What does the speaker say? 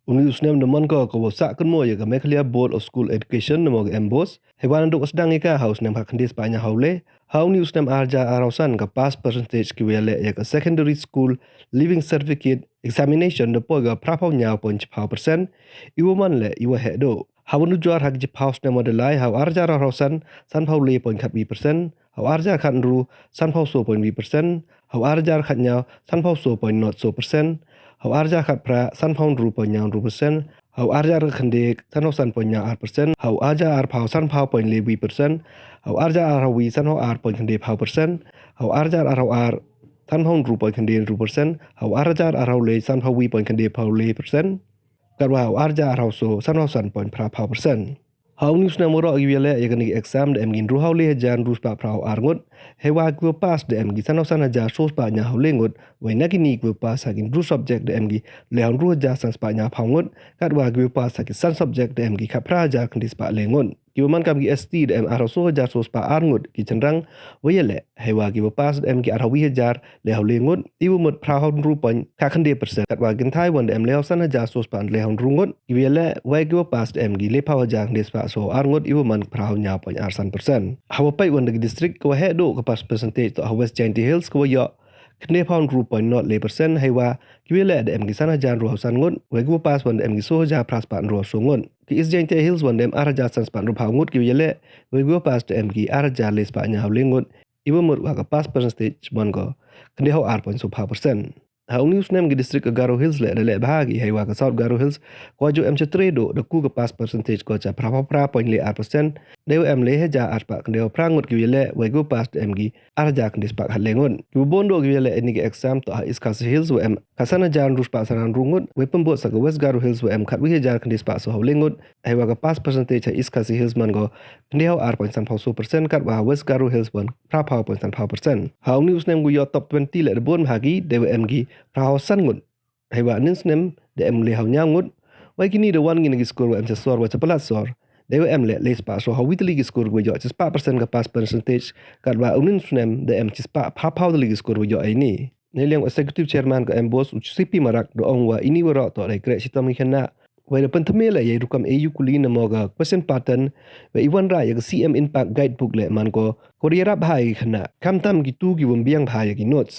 Usnem naman ko wasak kun mo ya ka Meklia Board of School Education namo MBOSE hewan duk sedang ika haus nem hak kendis panya haule hau ni usnem arja arausan ka pass percentage ki wele ya ka secondary school living certificate examination de poga prapau nya 0.5% iwoman le iwa hedo hau nu juar hak jip haus nemo de lai hau arja arausan san pau le 0.4% hau arja kan ru san pau so 0.2% hau arja khatnya san pau so 0.0% hau arja khat pra san pau ru 0.2%, hau arja khandek san san 0.8%, hau arja pau san pau 0.2%, hau arja rawi san pau 0.2%, hau arja ar san pau ru 0.2%, hau arja le san pau 0.2%, karwa hau arja so san pau san 0.5%. Hau ni usna moro giwele ya kani exam de emgin ru haule jan rus pa prau arngut hewa ku pas de emgi sanau sana ja sos pa nya haule ngut we nakini ku pas hakin ru subject de emgi leon ru ja sans pa nya phaungut katwa ku pas hakin san subject de emgi khapra ja kandis pa lengut kiuman kam gi st de em araso ja sos pa arngut ki chenrang weyele hewa ki pas de emgi arawi jar le haule ngut ibu mut prau ru pon ka khande persen katwa gin thai won de em leo sana ja sos pa leon ru ngut giwele we ku pas de emgi le pa ja kandis pa so arngut ibu man prau nya 0.8%. Hawa pai wan de district ko he do ka pas percentage to West Jaiñtia Hills ko yo kne pound ru 0.0% hewa kiwele de em gisana jan ru san ngun we gu pas wan de em giso ja pras pan ru so ngun ki East Jaiñtia Hills wan dem araja sans pan ru phaungut kiwele we gu pas de em gi araja les pa nya hawlingut ibu mur wa ka pas percentage man ko kne ho 0.5%. Hau news nem gi district Garo Hills le bahagi hewa ka South Garo Hills ko jo em chatre do de ku ka pas percentage ko cha pra 0.8% dew em le ja arpa kndeo prangut ki wele we go pas em gi arja kndis pak halengun ki bondo gi wele ni exam to Iskas Hills we em kasana jan rus pa sanan rungut we pembot sa West Garo Hills we em khat wi ja kndis pak so halengut hewa ka pas percentage Iskas Hills man go kndeo 0.3% kat wa West Garo Hills wan pra 0.3%. Hau news nem gu yo top 20 le bon bahagi dew em gi prau san ngut hewa nis nem de em le hau nyangut wai kini de wan ngin gi skor wa em se sor wa chapalat sor dewa em le spa so hawi tli gi skor go yo chispa percent ka pas percentage kat wa unin nem de em chispa phau tli gi skor go yo ai ni neliang executive chairman ka MBOSE ucp marak do ong wa ini wara to re kre sitam khana wa de pentme le ye rukam au kuli na moga question pattern wa iwan ra ya CM impact guidebook le man ko korea bhai khana kam tam gi tu gi wumbiang bhai gi notes